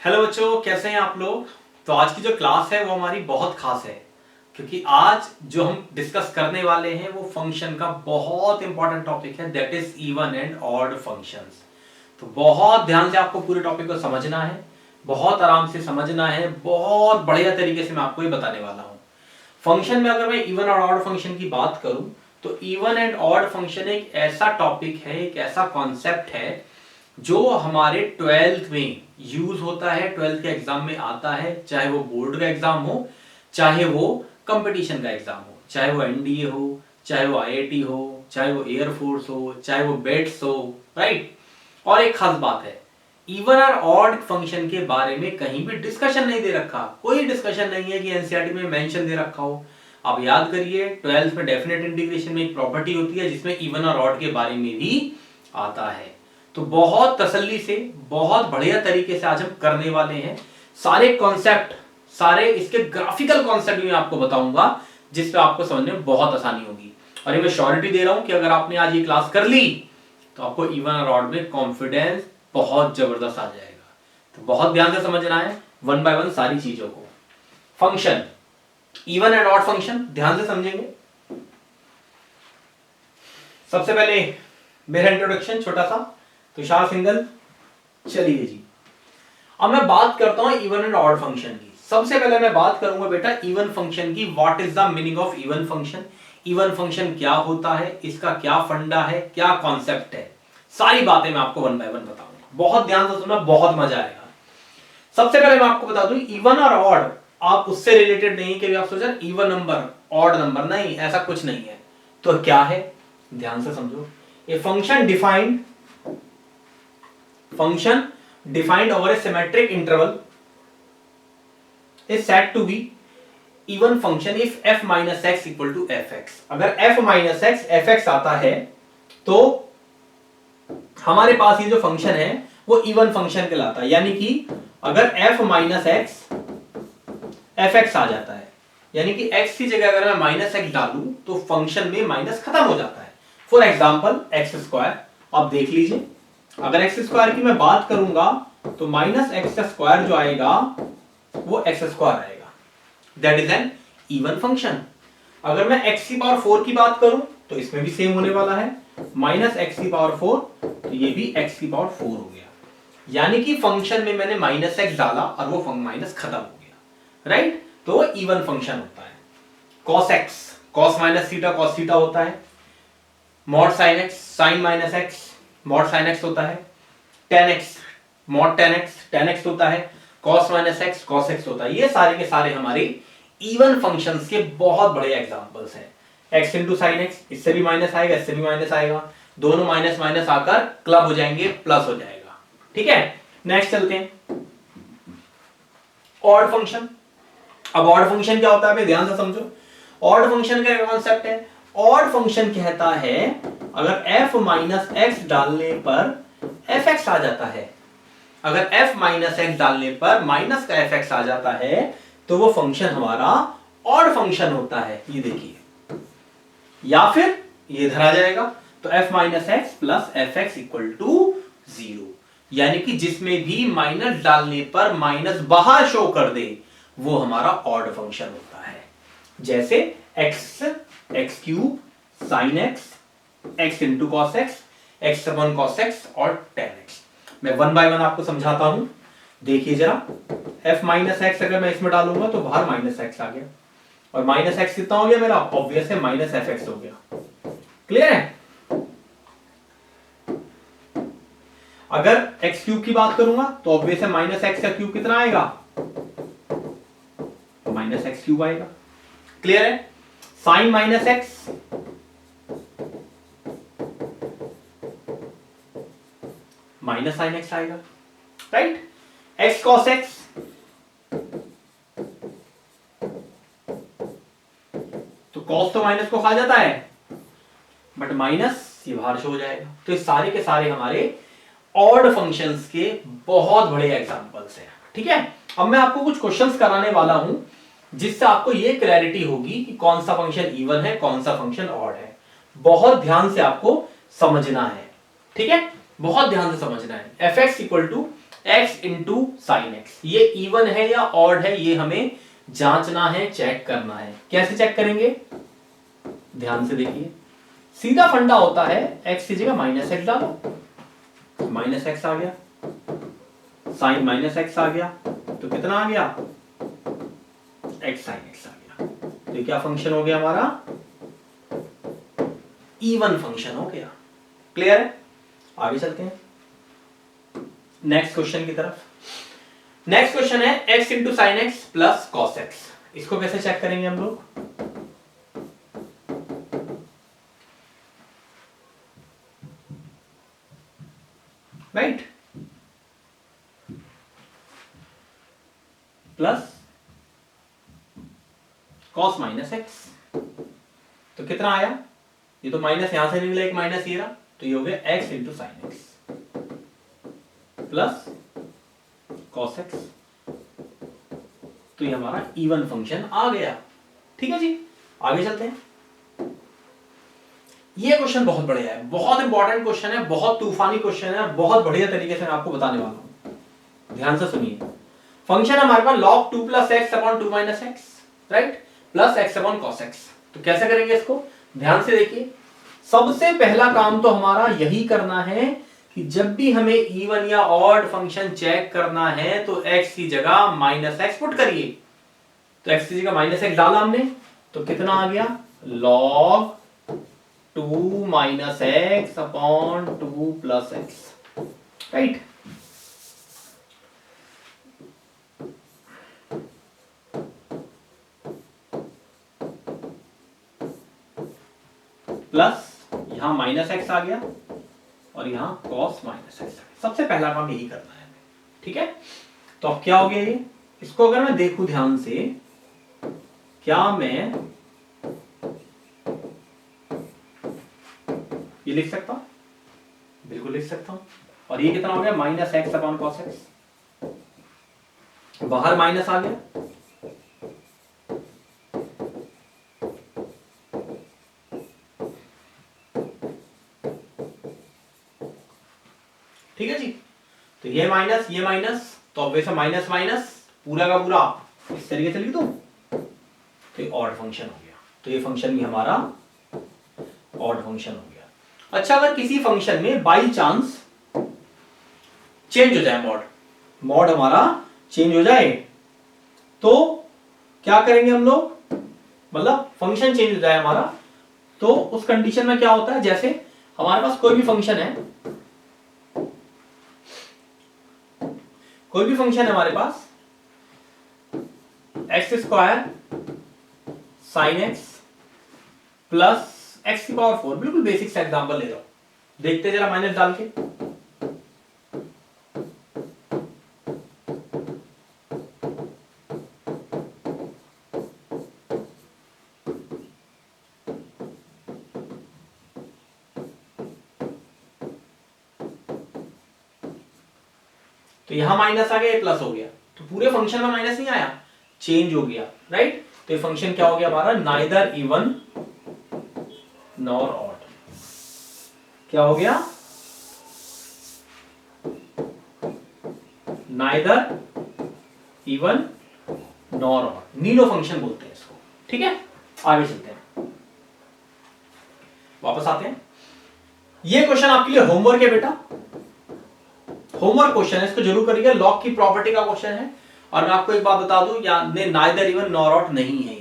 Hello बच्चों, कैसे हैं आप लोग। तो आज की जो क्लास है वो हमारी बहुत खास है, क्योंकि आज जो हम डिस्कस करने वाले हैं वो फंक्शन का बहुत इंपॉर्टेंट टॉपिक है, that is even and odd functions. तो बहुत ध्यान से आपको पूरे टॉपिक को समझना है, बहुत आराम से समझना है, बहुत बढ़िया तरीके से मैं आपको ये बताने वाला हूँ। फंक्शन में अगर मैं इवन और ऑड फंक्शन की बात करूं तो इवन एंड ऑड फंक्शन एक ऐसा टॉपिक है, एक ऐसा कॉन्सेप्ट है जो हमारे 12th में यूज होता है, 12th के एग्जाम में आता है। चाहे वो बोर्ड का एग्जाम हो, चाहे वो कंपटीशन का एग्जाम हो, चाहे वो एनडीए हो, चाहे वो आईआईटी हो, चाहे वो एयरफोर्स हो, चाहे वो बेट्स हो, राइट। और एक खास बात है, इवन और ऑड फंक्शन के बारे में कहीं भी डिस्कशन नहीं दे रखा, कोई डिस्कशन नहीं है कि एनसीईआरटी में मेंशन दे रखा हो। आप याद करिए, 12th में डेफिनेट इंटीग्रेशन में एक प्रॉपर्टी होती है जिसमें इवन और ऑड के बारे में भी आता है। तो बहुत तसल्ली से, बहुत बढ़िया तरीके से आज हम करने वाले हैं। सारे कॉन्सेप्ट, सारे इसके ग्राफिकल कॉन्सेप्ट भी मैं आपको बताऊंगा, जिससे आपको समझने में बहुत आसानी होगी। और ये मैं श्योरिटी दे रहा हूं कि अगर आपने आज ये क्लास कर ली तो आपको इवन और ऑड में कॉन्फिडेंस बहुत जबरदस्त आ जाएगा। तो बहुत ध्यान से समझना है, वन बाय वन सारी चीजों को। Function, even and odd function ध्यान से समझेंगे। सबसे पहले मेरा इंट्रोडक्शन छोटा सा, तुषार सिंगल। चलिए जी, अब मैं बात करता हूं इवन एंड ऑड फंक्शन की। सबसे पहले मैं बात करूंगा बेटा इवन फंक्शन की। What is the meaning of even function, even function क्या होता है, इसका क्या फंडा है, क्या कॉन्सेप्ट है, सारी बातें मैं आपको वन बाय वन बताऊंगा। बहुत ध्यान से सुनना, बहुत मजा आएगा। सबसे पहले मैं आपको बता दूं, इवन और ऑड आप उससे रिलेटेड नहीं कि आप सोचा इवन नंबर ऑड नंबर, नहीं, ऐसा कुछ नहीं है। तो क्या है, ध्यान से समझो। A function defined, function defined over a symmetric interval is said to be even function if f minus x equal to fx। अगर f minus x fx आता है तो हमारे पास ये जो फंक्शन है वो इवन फंक्शन कहलाता है। यानी कि अगर f minus x fx आ जाता है, यानी कि x की जगह अगर मैं माइनस x डालूं तो फंक्शन में माइनस खत्म हो जाता है। फॉर एग्जाम्पल एक्स स्क्वायर, आप देख लीजिए, अगर एक्स स्क्वायर की मैं बात करूंगा तो माइनस एक्स का स्क्वायर जो आएगा वो एक्स स्क्वायर आएगा, that is an even function. अगर मैं एक्स की पावर 4 की बात करूं तो इसमें भी सेम होने वाला है, माइनस एक्स की पावर 4, तो ये भी एक्स की पावर 4 हो गया। यानी कि फंक्शन में मैंने माइनस एक्स डाला और वो माइनस खत्म हो गया, राइट। तो वो इवन फंक्शन होता है। Cos x, cos minus theta cos theta होता है। Mod sine x, sine minus x, mod sine x होता है। Tan x, mod tan x, tan x होता है। Cos minus x, cos x होता है। ये सारे के सारे हमारे इवन फंक्शंस के बहुत बड़े एग्जांपल्स हैं। एक्स इंटू साइन एक्स, इससे भी माइनस आएगा, इससे भी माइनस आएगा, दोनों माइनस माइनस आकर क्लब हो जाएंगे, प्लस हो जाएगा। ठीक है, नेक्स्ट चलते हैं। Odd function. अब ऑड फंक्शन क्या होता है, ध्यान से समझो। ऑड फंक्शन का कॉन्सेप्ट है, ऑड फंक्शन कहता है अगर f माइनस एक्स डालने पर fx आ जाता है, अगर f माइनस एक्स डालने पर माइनस का fx आ जाता है तो वो फंक्शन हमारा ऑड फंक्शन होता है। ये देखिए, या फिर ये इधर आ जाएगा तो f minus x plus fx equal to 0, यानी कि जिसमें भी माइनस डालने पर माइनस बाहर शो कर दे वो हमारा ऑड फंक्शन होता है। जैसे x, x cube, sine x, x into cos x, x upon cos x और टेन एक्स। मैं वन बाय वन आपको समझाता हूं, देखिए जरा। f माइनस एक्स अगर मैं इसमें डालूंगा तो बाहर माइनस एक्स आ गया, और माइनस एक्स कितना हो गया मेरा, ऑब्वियस है माइनस एफ एक्स हो गया। क्लियर है। अगर एक्स क्यूब की बात करूंगा तो ऑब्वियस है माइनस एक्स का क्यूब कितना आएगा, माइनस एक्स क्यूब आएगा। क्लियर है। Sine minus x, minus sine x आएगा, राइट। एक्स कॉस एक्स, तो कॉस तो माइनस को खा जाता है, बट माइनस ये बाहर शो हो जाएगा। तो ये सारे के सारे हमारे ऑड फंक्शंस के बहुत बड़े एग्जांपल्स हैं। ठीक है, अब मैं आपको कुछ क्वेश्चंस कराने वाला हूं जिससे आपको ये क्लैरिटी होगी कि कौन सा फंक्शन इवन है, कौन सा फंक्शन ऑड है। बहुत ध्यान से आपको समझना है, ठीक है, बहुत ध्यान से समझना है। F x equal to x into sine x. ये इवन है या ऑड है ये हमें जांचना है, चेक करना है। कैसे चेक करेंगे, ध्यान से देखिए, सीधा फंडा होता है x की जगह माइनस एक्स डालो, माइनस एक्स आ गया, साइन माइनस एक्स आ गया, तो कितना आ गया, एक्स साइन एक्स आ गया। तो ये क्या फंक्शन हो गया हमारा, इवन फंक्शन हो गया। क्लियर है, आगे चलते हैं नेक्स्ट क्वेश्चन की तरफ। नेक्स्ट क्वेश्चन है x into sine X plus cos x. इसको कैसे चेक करेंगे हम लोग, right, plus cos minus x, तो कितना आया, ये तो माइनस यहां से निकला, एक माइनस ये रहा, तो ये हो गया x into sine X plus cos x, तो ये हमारा इवन फंक्शन आ गया। ठीक है जी, आगे चलते हैं। ये क्वेश्चन बहुत बढ़िया है, बहुत इंपॉर्टेंट क्वेश्चन है, बहुत तूफानी क्वेश्चन है, बहुत बढ़िया तरीके से मैं आपको बताने वाला हूं, ध्यान से सुनिए। फंक्शन हमारे पास log 2 plus x upon 2 minus x, right, plus x upon cos x. तो कैसे करेंगे इसको, ध्यान से देखिए। सबसे पहला काम तो हमारा यही करना है कि जब भी हमें इवन या ऑड फंक्शन चेक करना है तो x की जगह माइनस एक्स पुट करिए। तो x की जगह माइनस एक्स डाला हमने, तो कितना आ गया, log 2 minus x upon 2 plus x, right. Plus यहां माइनस एक्स आ गया और यहां कॉस माइनस एक्स। सबसे पहला काम यही करना है, ठीक है। तो अब क्या हो गया ये, इसको अगर मैं देखूं ध्यान से, क्या मैं ये लिख सकता हूं, बिल्कुल लिख सकता हूं। और ये कितना हो गया, minus x upon cos x, बाहर माइनस आ गया, ठीक है जी। तो ये माइनस तो अब वैसे माइनस माइनस पूरा का पूरा इस तरीके से लिख दूं, तो ये ऑड फंक्शन हो गया। तो ये फंक्शन भी हमारा ऑड फंक्शन हो गया। अच्छा, अगर किसी फंक्शन में बाई चांस चेंज हो जाए, मॉड हमारा चेंज हो जाए, तो क्या करेंगे हम लोग, मतलब फंक्शन चेंज हो जाए हमारा, तो उस कंडीशन में क्या होता है, जैसे हमारे पास कोई भी फंक्शन है, हमारे पास X square sine X plus X की पावर 4, बिल्कुल बेसिक सा एग्जांपल ले रहा हूं, देखते जरा माइनस डाल के। तो यहां माइनस आ गया, प्लस हो गया, तो पूरे फंक्शन में माइनस नहीं आया, चेंज हो गया, राइट। तो ये फंक्शन क्या हो गया हमारा, नाइदर इवन नॉर ऑड। क्या हो गया, नाइदर इवन नॉर ऑड, नीलो फंक्शन बोलते हैं इसको, ठीक है। आगे चलते हैं, वापस आते हैं। ये क्वेश्चन आपके लिए होमवर्क है बेटा, होमवर्क क्वेश्चन है, इसको जरूर करिएगा। लॉग की प्रॉपर्टी का क्वेश्चन है, और मैं आपको एक बात बता दूं, नाइदर इवन नॉर ऑड नहीं है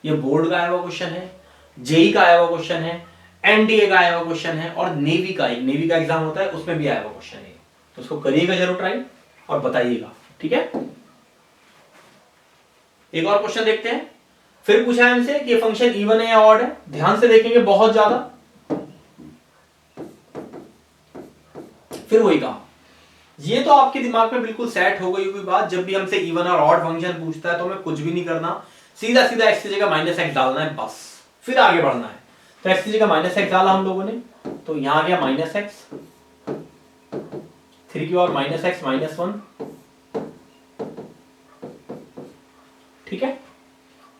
ये बोर्ड का आया हुआ क्वेश्चन है, जेई का आया हुआ क्वेश्चन है, एनडीए का आया हुआ क्वेश्चन है, और नेवी का एग्जाम होता है उसमें भी आया हुआ क्वेश्चन है। तो उसको करिएगा जरूर ट्राई और बताइएगा, ठीक है। एक और क्वेश्चन देखते हैं। फिर पूछा है हमसे कि फंक्शन इवन है या ऑड है, ध्यान से देखेंगे बहुत ज्यादा। फिर वही काम, ये तो आपके दिमाग में बिल्कुल सेट हो गई होगी बात, जब भी हमसे इवन और ऑड फंक्शन पूछता है तो हमें कुछ भी नहीं करना, सीधा सीधा एक्स की जगह माइनस एक्स डालना है बस, फिर आगे बढ़ना है। तो एक्स की जगह माइनस एक्स डाला हम लोगों ने, तो यहां आ गया माइनस एक्स, 3 की और माइनस एक्स माइनस 1, ठीक है।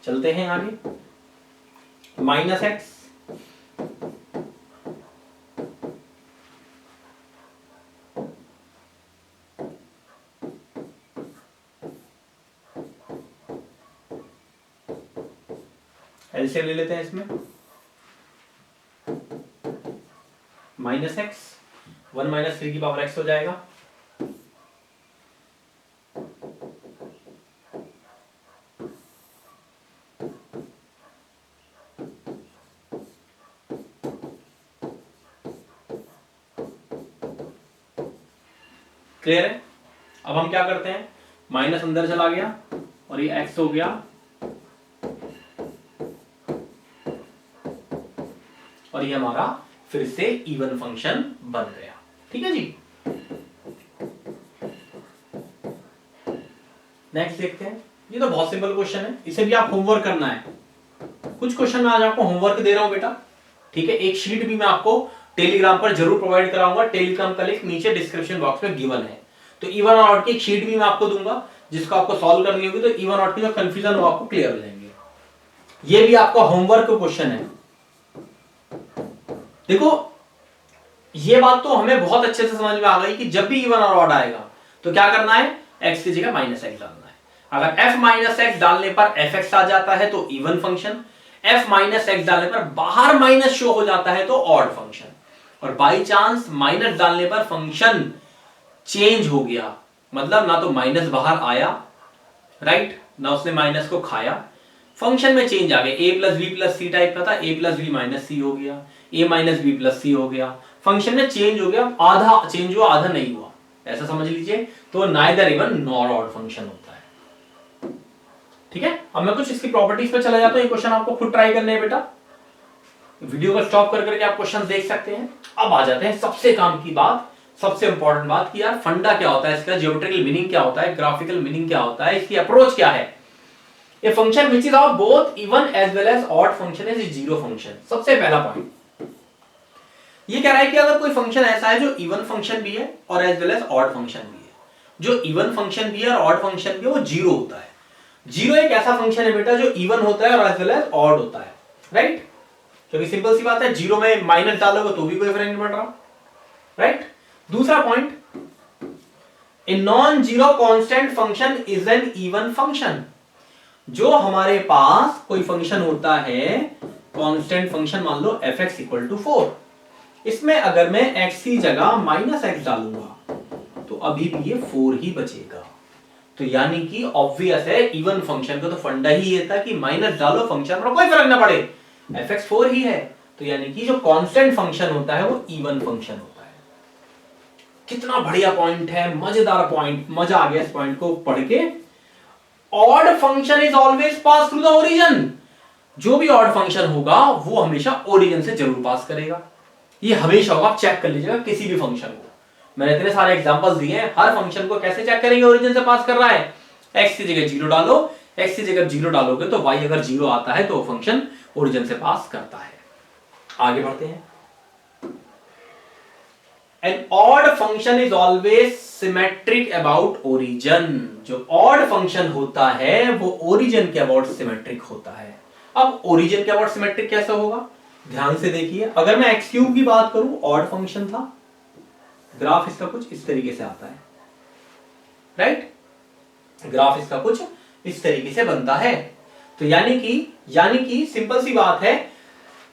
चलते हैं आगे, माइनस एक्स एलसीएम ले लेते हैं इसमें, माइनस एक्स, 1 माइनस 3 की पावर एक्स हो जाएगा, क्लियर है। अब हम क्या करते हैं, माइनस अंदर चला गया और ये एक्स हो गया, और ये हमारा फिर से इवन फंक्शन बन गया। ठीक है जी। नेक्स्ट देखते हैं, ये तो बहुत सिंपल क्वेश्चन है, इसे भी आप होमवर्क करना है। कुछ क्वेश्चन मैं आज आपको होमवर्क दे रहा हूं बेटा, ठीक है। एक शीट भी मैं आपको टेलीग्राम पर जरूर प्रोवाइड कराऊंगा, टेलीग्राम का लिंक नीचे डिस्क्रिप्शन बॉक्स में गिवन है। तो इवन और ऑड की एक शीट भी मैं आपको दूंगा, जिसको आपको सॉल्व करनी होगी, तो इवन और ऑड की जो कंफ्यूजन हो आपको क्लियर हो जाएंगे। ये भी आपका होमवर्क क्वेश्चन है। देखो ये बात तो हमें बहुत अच्छे से समझ में आ गई कि जब भी इवन और ऑड आएगा तो क्या करना है, एक्स की जगह माइनस एक्स डालना है। अगर f माइनस एक्स डालने पर एफ एक्स आ जाता है तो even function, f minus x डालने पर बाहर माइनस शो हो जाता है तो ऑड फंक्शन, और बाई चांस माइनस डालने पर फंक्शन चेंज हो गया, मतलब ना तो माइनस बाहर आया, राइट, ना उसने माइनस को खाया, फंक्शन में चेंज आ गया, a plus B plus C type का था, a plus B minus C हो गया, a minus B plus C हो गया, फंक्शन में चेंज हो गया, आधा चेंज हुआ आधा नहीं हुआ, ऐसा समझ लीजिए, तो neither even nor odd function होता है। ठीक है। अब मैं कुछ इसकी प्रॉपर्टीज पे चला जाता हूं, ये क्वेश्चन आपको खुद ट्राई करने हैं बेटा, वीडियो को स्टॉप कर करके आप क्वेश्चन देख सकते हैं। अब आ जाते हैं सबसे काम की बात, सबसे इंपॉर्टेंट बात कि यार फंडा क्या होता है इसका, ज्योमेट्रिकल मीनिंग क्या होता है, ग्राफिकल मीनिंग क्या होता है, इसकी अप्रोच क्या है। A function which is of both even as well as odd function is zero function. सबसे पहला पॉइंट ये कह रहा है कि अगर कोई फंक्शन ऐसा है जो इवन फंक्शन भी है और as well as odd function भी है, जो इवन फंक्शन भी है और ऑड फंक्शन भी है, वो जीरो होता है। जीरो एक ऐसा फंक्शन है बेटा जो इवन होता है और एज वेल एज ऑड होता है, राइट, क्योंकि सिंपल सी बात है, जीरो में माइनस डालोगे तो भी कोई फर्क नहीं पड़ रहा, राइट। दूसरा point, a non zero constant function is an even function. जो हमारे पास कोई फंक्शन होता है कांस्टेंट फंक्शन, मान लो एफ एक्स इक्वल टू 4, इसमें अगर मैं x की जगह माइनस एक्स डालूंगा तो अभी भी ये 4 ही बचेगा। तो यानी कि ऑब्वियस है, इवन फंक्शन का तो फंडा ही ये था कि माइनस डालो फंक्शन पर कोई फर्क ना पड़े, एफ एक्स 4 ही है, तो यानी कि जो कांस्टेंट फंक्शन होता है वो इवन फंक्शन होता है। कितना बढ़िया पॉइंट है, मजेदार पॉइंट, मजा आ गया इस पॉइंट को पढ़ के। Odd function is always pass through the origin. जो भी ऑड फंक्शन होगा वो हमेशा ओरिजिन से जरूर पास करेगा, ये हमेशा होगा, आप चेक कर लीजिएगा किसी भी फंक्शन को। मैंने इतने सारे एग्जांपल्स दिए हैं, हर फंक्शन को कैसे चेक करेंगे ओरिजिन से पास कर रहा है। x की जगह 0 डालो, x की जगह 0 डालोगे तो y अगर 0 आता है तो फंक्शन ओरिजिन से पास करता है। आगे बढ़ते हैं। An odd function is always symmetric about origin. जो ऑड फंक्शन होता है वो ओरिजिन के अबाउट सिमेट्रिक होता है। अब ओरिजिन के अबाउट सिमेट्रिक कैसे होगा, ध्यान से देखिए। अगर मैं एक्स क्यूब की बात करूं, ऑड फंक्शन था, ग्राफ इसका कुछ इस तरीके से आता है, राइट, ग्राफ इसका कुछ इस तरीके से बनता है। तो यानी कि सिंपल सी बात है,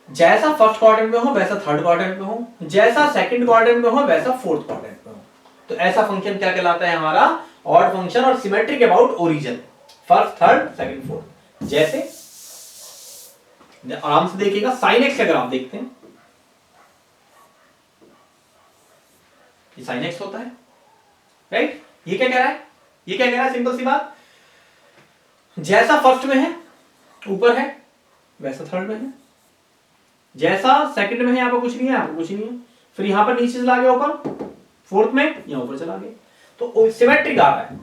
जैसा फर्स्ट क्वाड्रेंट में हो वैसा थर्ड क्वाड्रेंट में हो, जैसा सेकंड क्वाड्रेंट में हो वैसा फोर्थ क्वाड्रेंट में हो, तो ऐसा फंक्शन क्या कहलाता है, हमारा ऑड फंक्शन, और symmetric about origin, first third second fourth. जैसे आराम से देखिएगा, साइन एक्स अगर आप देखते हैं, ये साइन एक्स होता है, राइट। ये क्या कह रहा है, ये क्या कह रहा है, सिंपल सी बात, जैसा फर्स्ट में है ऊपर है वैसा थर्ड में है, जैसा सेकंड में है यहाँ पर कुछ नहीं है, यहाँ पर कुछ नहीं है, फिर यहाँ पर नीचे चला गया ऊपर फोर्थ में, यहाँ ऊपर चला गया, तो सिमेट्रिक आ रहा है,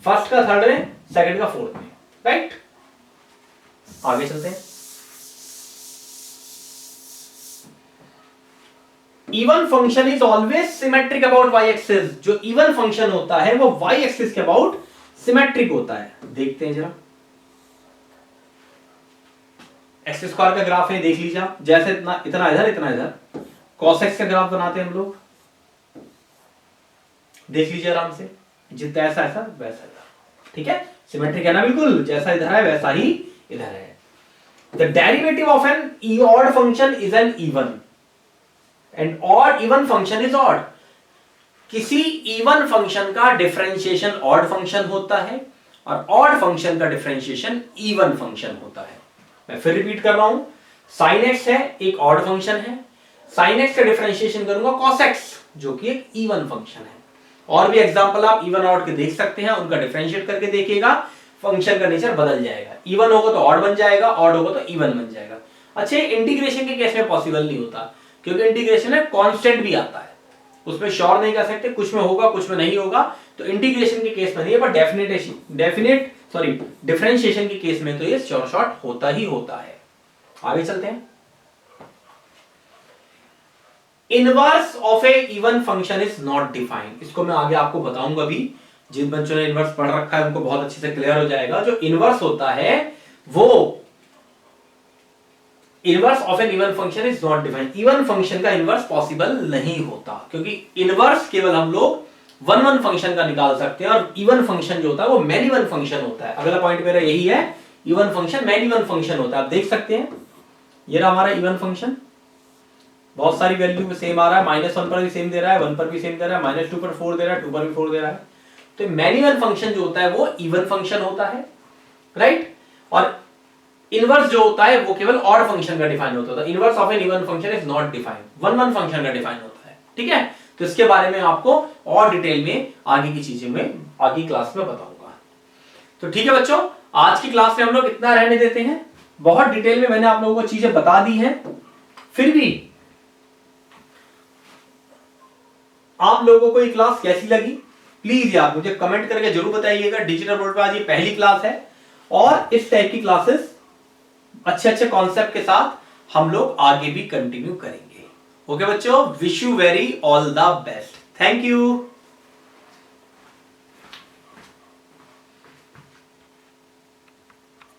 फर्स्ट का थर्ड में, सेकंड का फोर्थ में, राइट। आगे चलते हैं। Even function is always symmetric about Y axis. जो इवन फंक्शन होता है वो वाई एक्सिस के अबाउट सिमेट्रिक होता है। देखते हैं जरा, एक्स स्क्वायर का ग्राफ है, देख लीजिए आप, जैसे इतना इतना इधर, कॉस एक्स का ग्राफ बनाते हैं हम लोग, देख लीजिए आराम से, जितना ऐसा ऐसा वैसा, ठीक है, सिमेट्रिक है ना, बिल्कुल जैसा इधर है वैसा ही इधर है। The derivative of an odd function is an even and odd even function is odd. किसी इवन फंक्शन का डिफरेंशिएशन ऑड फंक्शन होता है और ऑड फंक्शन का डिफरेंशिएशन इवन फंक्शन होता है। मैं फिर रिपीट कर रहा हूं, sin x है एक ऑड फंक्शन है, sin x का डिफरेंशिएशन करूंगा cos x जो कि एक इवन फंक्शन है। और भी एग्जांपल आप इवन ऑड के देख सकते हैं, उनका डिफरेंशिएट करके देखिएगा, फंक्शन का नेचर बदल जाएगा, इवन होगा तो ऑड बन जाएगा, ऑड होगा तो इवन बन जाएगा। अच्छा, इंटीग्रेशन के केस में पॉसिबल नहीं होता क्योंकि इंटीग्रेशन में कांस्टेंट भी आता है, उसमें श्योर नहीं कर सकते, कुछ में होगा कुछ में नहीं होगा, तो इंटीग्रेशन के केस में नहीं है, पर डिफरेंशिएशन के केस में तो ये श्योर शॉर्ट होता ही होता है। आगे चलते हैं। Inverse of A even function is not defined. इसको मैं आगे आपको बताऊंगा भी, जिन बच्चों ने इनवर्स पढ़ रखा है उनको बहुत अच्छे से क्लियर हो जाएगा। जो इनवर्स होता है वो inverse of an even function is not defined. Even function का इनवर्स पॉसिबल नहीं होता क्योंकि इनवर्स केवल हम लोग वन वन फंक्शन का निकाल सकते हैं और इवन फंक्शन जो होता है वो मैनी वन फंक्शन होता है। अगला पॉइंट मेरा यही है, even function many one function होता है। आप देख सकते हैं ये रहा हमारा इवन फंक्शन, बहुत सारी वैल्यू सेम आ रहा है, -1 पर भी सेम दे रहा है, 1 पर भी सेम दे रहा है, -2 पर 4 दे रहा है, 2 पर भी 4 दे रहा है। तो मैनी वन फंक्शन जो होता है वो इवन फंक्शन होता है, राइट। और इनवर्स जो होता है वो केवल ऑड फंक्शन का डिफाइन होता है। Inverse of an even function is not defined, one one function का डिफाइन होता है, ठीक है। तो इसके बारे में आपको और डिटेल में आगे की चीजें में आगे क्लास में बताऊंगा। तो ठीक है बच्चों, आज की क्लास में हम लोग इतना रहने देते हैं। बहुत डिटेल में मैंने आप लोगों को चीजें बता दी हैं, फिर भी आप लोगों को ये क्लास कैसी लगी प्लीज यार मुझे कमेंट करके जरूर बताइएगा। डिजिटल बोर्ड पे आज ये पहली क्लास है और इस टाइप की क्लासेस अच्छे अच्छे कॉन्सेप्ट के साथ हम लोग आगे भी कंटिन्यू करेंगे। ओके बच्चों, wish you very all the best. Thank you.